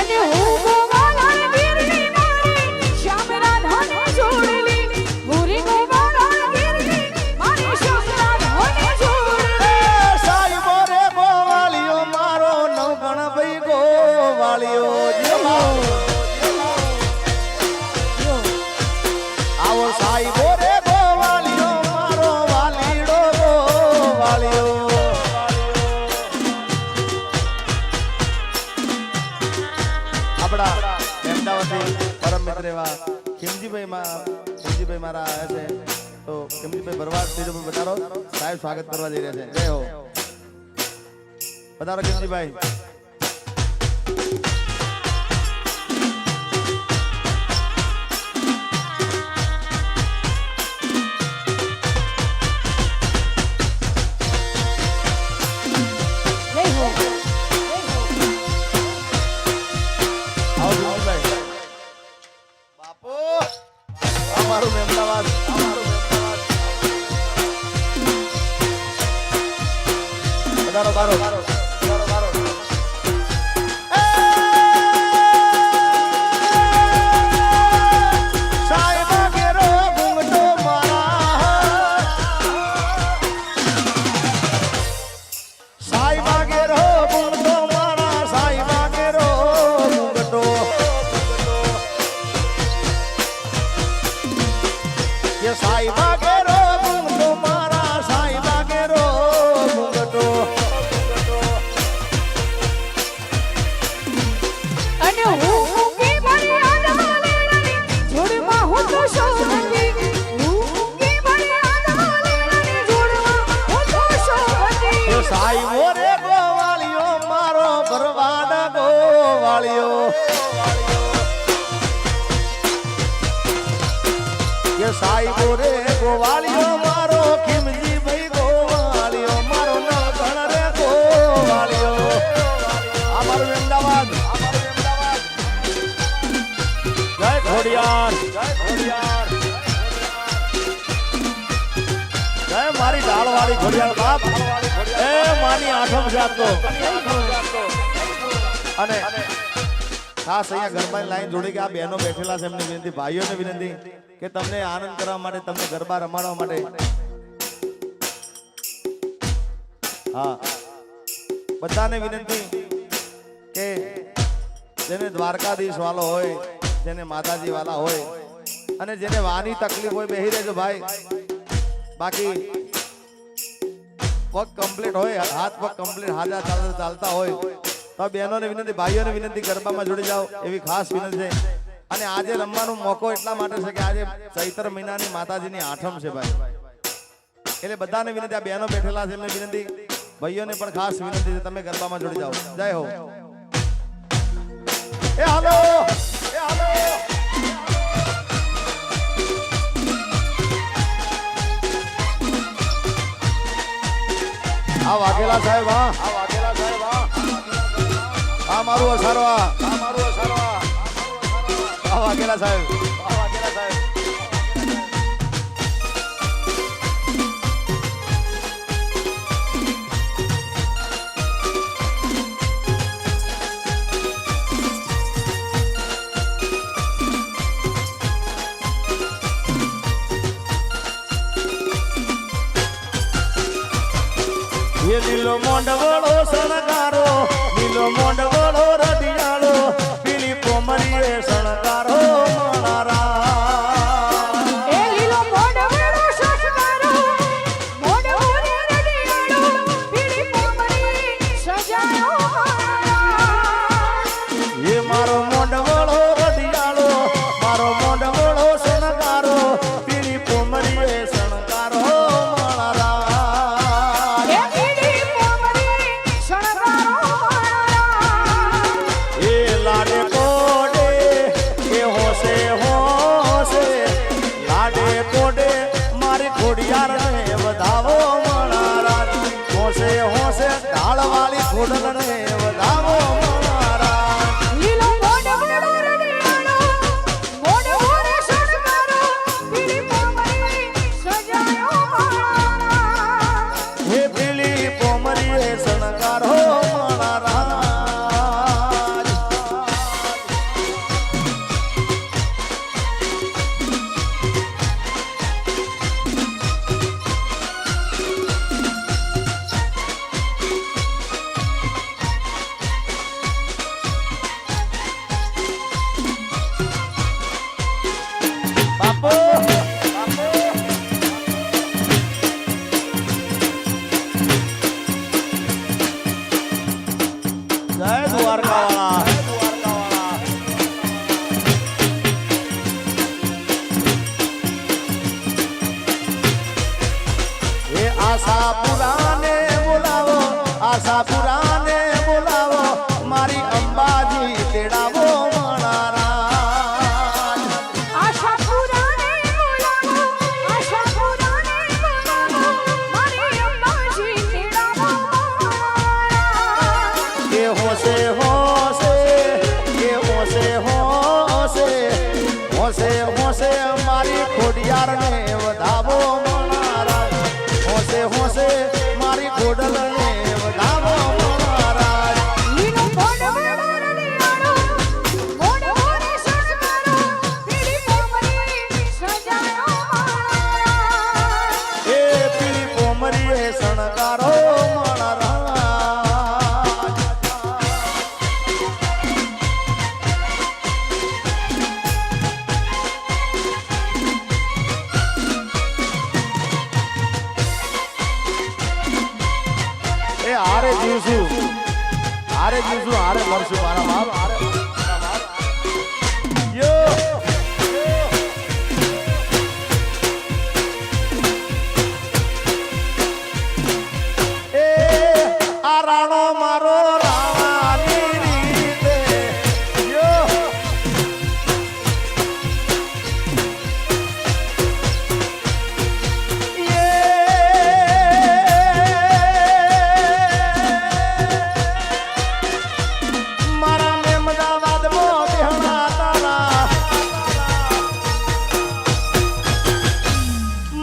અને હું ગોવાળા ગીરની મારી શ્યામ રાધાને જોડલી ગોરી ગોવાળા ગીરની મારી શ્યામ રાધાને જોડલી સાઈબો રે ગોવાળિયો મારો નવગણ ભાઈ ગોવાળિયો આવો સાઈબો રે ગોવાળિયો મારો વાલીડો ગોવાળિયો આપણા અમદાવાદથી પરમ મિત્ર એવા ખીમજીભાઈ મારા આવ્યા છે તો ખીમજીભાઈ ભરવાડ સ્ટેજ ઉપર પધારો સાહેબ સ્વાગત કરવા જઈ રહ્યા છે જય હો પધારો ખીમજીભાઈ અમારું અમદાવાદ પધારો સાઈબા કેરો ઘૂંઘટો મારા સાઈબા કેરો ઘૂંઘટો મારા સાઈબા કેરો ઘૂંઘટો ये साईबा केरो घूंघटो मारा साईबा केरो घूंघटो અને હું કે મારી આધાલેલાની જોડમાં હું તો શોભતી હું કે મારી આધાલેલાની જોડમાં હું તો શોભતી ये साईबो रे ગોવાળિયો મારો ભરવાડ ગોવાળિયો ये साईबो रे ગોવાળિયો મારો ખીમજી ભાઈ ગોવાળિયો મારો નવગણ રે ગોવાળિયો અમારું અમદાવાદ જય ખોડિયાર જય મારી ઢાળવાળી ખોડિયાર બાપ એ માની આઠમ જાતો અને ખાસ અહીંયા ગરબાની લાઈન જોડી કે આ બહેનો બેઠેલા છે એમની વિનંતી ભાઈઓને વિનંતી કે તમને આનંદ કરવા માટે તમને ગરબા રમાડવા માટે હા બધાને વિનંતી કે જેને દ્વારકાધીશ વાળો હોય જેને માતાજી વાળા હોય અને જેને વાની તકલીફ હોય બેહી રહેજો ભાઈ બાકી પગ કમ્પ્લીટ હોય હાથ પગ કમ્પ્લીટ હાજા ચાલતા હોય તો બહેનોને વિનંતી ભાઈઓને વિનંતી ગરબામાં જોડી જાઓ એવી ખાસ વિનંતી છે અને આજે રમવાનો મોકો એટલા માટે છે કે આજે ચૈત્ર મહિનાની માતાજીની આઠમ છે ભાઈ એટલે બધાને વિનંતી આ બહેનો બેઠેલા છે એમને વિનંતી ભાઈઓને પણ ખાસ વિનંતી છે તમે ગરબામાં જોડી જાઓ જય હો એ હાલો આ વાઘેલા સાહેબ આ મારું અસારવા આ વાઘેલા સાહેબ ये नीलो मोंडवड़ो सणकारो नीलो मोंडवड़ो रडियालो पीली पोमरिए सणकारो मणारा એ લીલો મોઢવડો શશકારો મોઢવડો રડિયાળો પીળી પોમરી સજાયો ये मारो मोंडवड़ो रडियालो मारो मोंडवड़ो सणकारो पीली पोमरिए सणकारो मणारा એ પીળી પોમરી શણગારો એ આશાપુરાને બોલાવો, આશાપુરાને બોલાવો, મારી અંબાજી તેડાવો મણારાજ. આશાપુરાને બોલાવો, આશાપુરાને બોલાવો, મારી અંબાજી તેડાવો મણારાજ. એ હોશે હોશે, એ હોશે હોશે, હોશે હોશે મારી ખોડિયારને વધાવો મણારાજ. હોશે હોશે મારી ખોડલને વધાવો મણારાજ. લીલો ફોડ વાળો રડિયાળો, મોડ મોડ શણગારો, પીળી પોમરી સજાયો મણારાજ. એ પીળી પોમરીએ શણગારો મણારાજ. એ હારે જીવશું, હારે જીવશું, હારે મરશું મારા બાપ. હારે યો એ આ રાણો મારો રાણાની રીતે યો મારા મેમદાવાદમાં બેહણા તારા,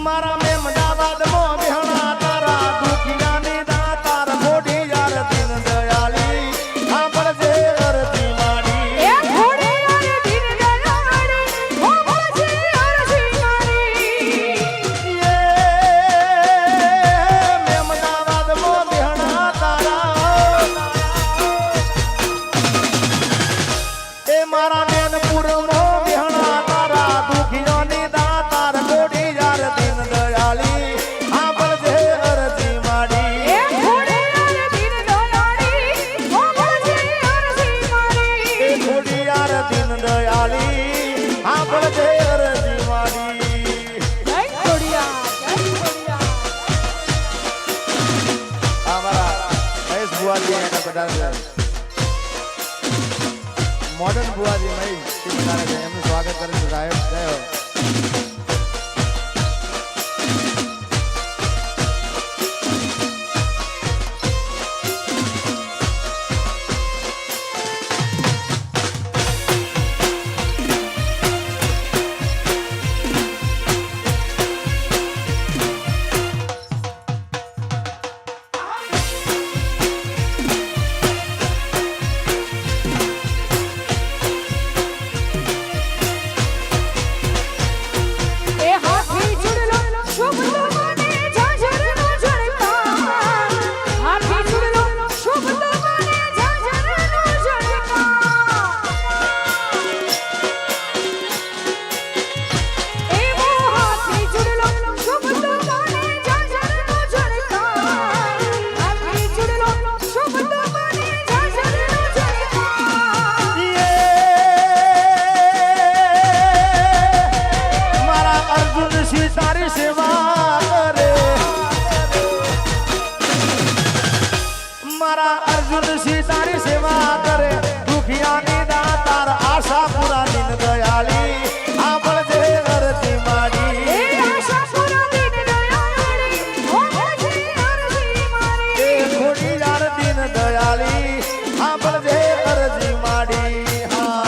મારા મેમદાવાદમાં બેહણા તારા, દુખિયાની દાતાર મોઢી યાર દીન દયાળી, સાંભળજે અરજી મારી. એ ઘોડીયાર દિન દયાળી, હોમજી અરજી મારી. મેમદાવાદમાં બેહણા તારા, એ મારા મેનપુરમાં બેહણા તારા, દુખિયાની દાતાર મોઢી યાર દીન દયાળી, સાંભળજે અરજી મારી. એ ઘોડીયાર દિન દયાળી, હોમજી અરજી મારી. એ ખોડિયાર દીન દયાળી, સાંભળજે અરજી મારી. જય ઘોડીયાર, જય ઘોડીયાર. આ મારા મહેશ બુવાજી એના બધા મોડર્ન બુવાજી મહેશ તે બધા છે, એમનું સ્વાગત કરે છે સાહેબ. જય હો. એ હાથી ચૂડલો શુભ મને ઝાઝરનો ઝળકાર. હાથી ચૂડલો શુભ મને ઝાઝરનો ઝળકાર. એવો હાથી ચૂડલો શુભ મને ઝાઝરનો ઝળકાર. હાથી ચૂડલો શુભ મને ઝાઝરનો ઝળકાર. મારા અર્જુન સિંહ તારી સેવા કરે, મારા અર્જુન સિંહ તારી સેવા કરે, દુખિયાની દાતાર આશાપુરા દીન દયાળી, સાંભળજે અરજી એ મારી. આશાપુરા દિન દયાળી, હોમજી અરજી મારી. એ ખોડિયાર દીન દયાળી, સાંભળજે અરજી મારી. હા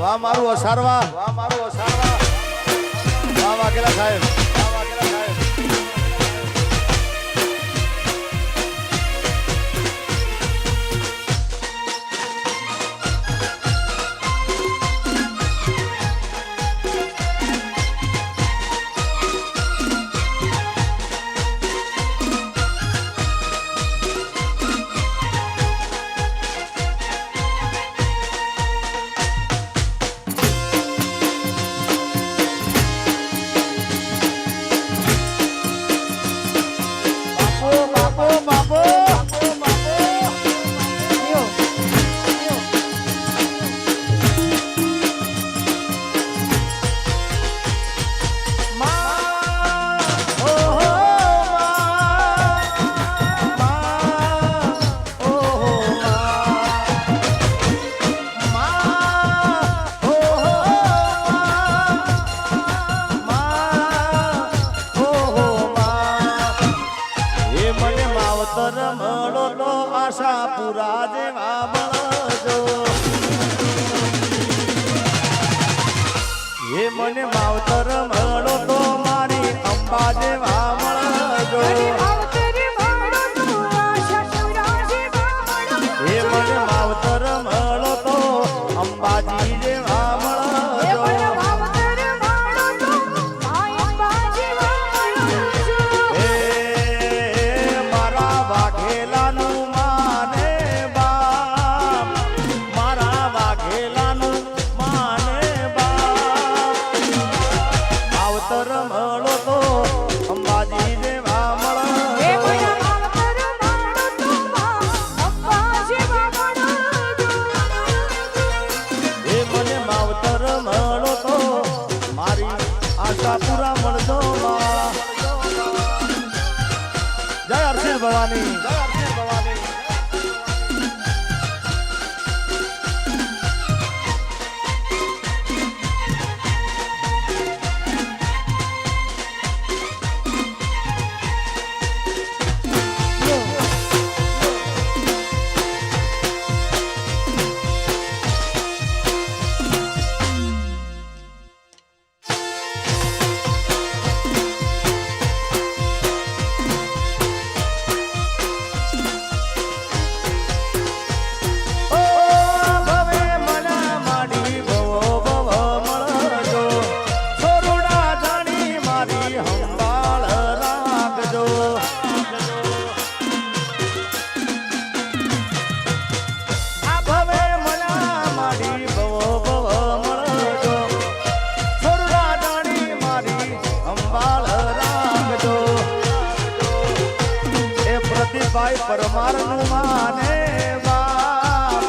વાહ મારું અસારવા, વાહ મારું અસારવા, વાહ વાઘેલા સાહેબ, વાહ વાઘેલા સાહેબ. પૂરા જેવા મળજો એ મને માવતર મળો તો મારી અંબા જેવા મળજો એ મને માવતર મળો તો અંબાજી જેવા મળજો એ મારા વાઘેલાનું માને બાપ મારા વાઘેલાનું માને બાપ માવતર મળો તો અંબાજી જેવા મળજો એ મને માવતર મળો તો મારી આશા પૂરા મળજો માં. જય હરસિદ્ધ ભવાની જય હરસિદ્ધ ભવાની. ઓ ભવે મના માડી ભવો ભવ મળજો છોરુડા જાણી મારી હંભાળ રાખજો આ ભવે મના માડી ભવો ભવ મળજો છોરુડા જાણી મારી હંભાળ રાખજો એ પ્રદીપભાઈ પરમારનું માને બાપ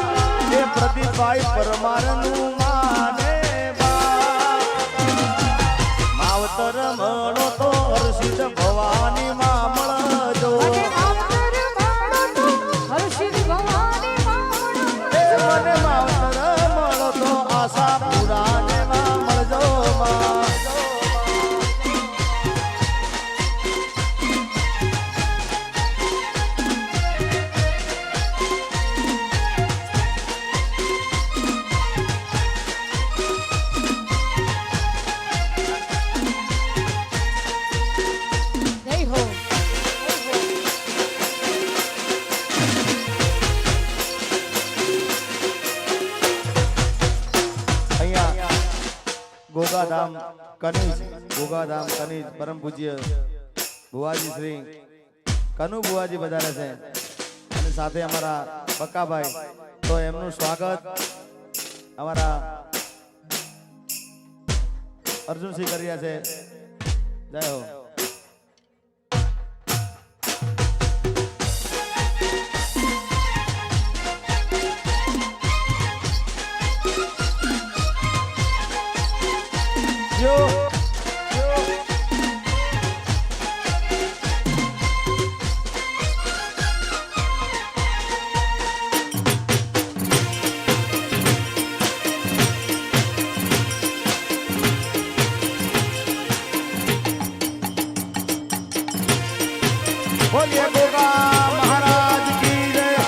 એ પ્રદીપભાઈ પરમારનું માને બાપ માવતર મળો તો હરસિદ્ધ ભવાની માં મળજો એ મને માવતર મળો તો આશા પૂરા જેવા મળજો માં. અહીંયા ગોગાધામ કનીજ પરમ પૂજ્ય ભુવાજી શ્રી કનુ ભુવાજી વધારે છે અને સાથે અમારા બક્કાભાઈ તો એમનું સ્વાગત અમારા અર્જુનસિંહ કરી રહ્યા છે. જય હો. જો બોલીએ ગોગા મહારાજ કી જય.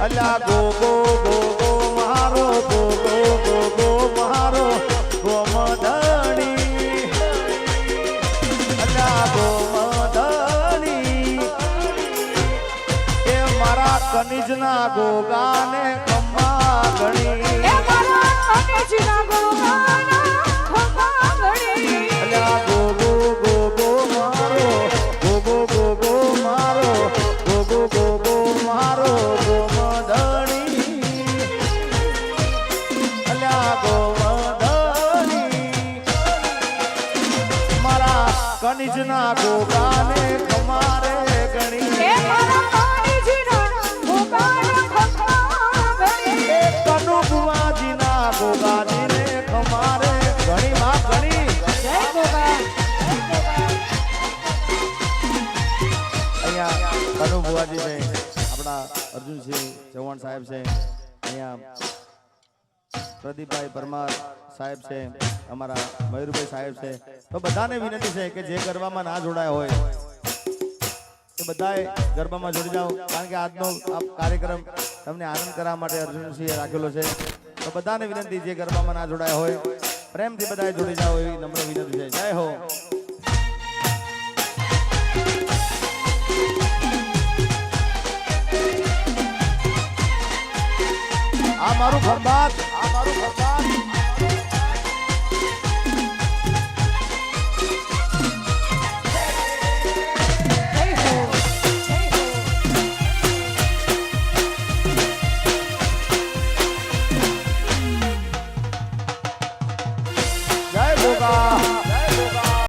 અલ્યા ગો ગો ગો ગો મારો ગો ગો ગો ગો મારો ગોમધણી અલ્યા ગોમધણી એ મારા કનિજના ગોગાને ખમ્મા ગણી અલ્યા ગો ગો ગો ગો મારો ગો ગો ગો ગો મારો ગો ગો ગો ગો મારો ગોમધણી અલ્યા ગોમધણી મારા કનિજના ગોગાને ખમારે ગણી કનુ બુવાજીના ગોગાજીને ખમારે ઘણી માં ઘણી. અહીંયા કનુ બુવાજી છે આપણા અર્જુનસિંહ ચૌહાણ સાહેબ છે અહીંયા પ્રદીપભાઈ પરમાર સાહેબ છે અમારા મયુરભાઈ સાહેબ છે, તો બધાને વિનંતી છે કે જે ગરબામાં ના જોડાયા હોય એ બધાએ ગરબામાં જોડી જાઓ, કારણ કે આજનો આ કાર્યક્રમ તમને આનંદ કરવા માટે અર્જુનસિંહે રાખેલો છે. તો બધાને વિનંતી જે ગરબામાં ના જોડાયા હોય પ્રેમથી બધાએ જોડી જાઓ એવી નમ્ર વિનંતી છે. જય હો. આ મારું ખરબાત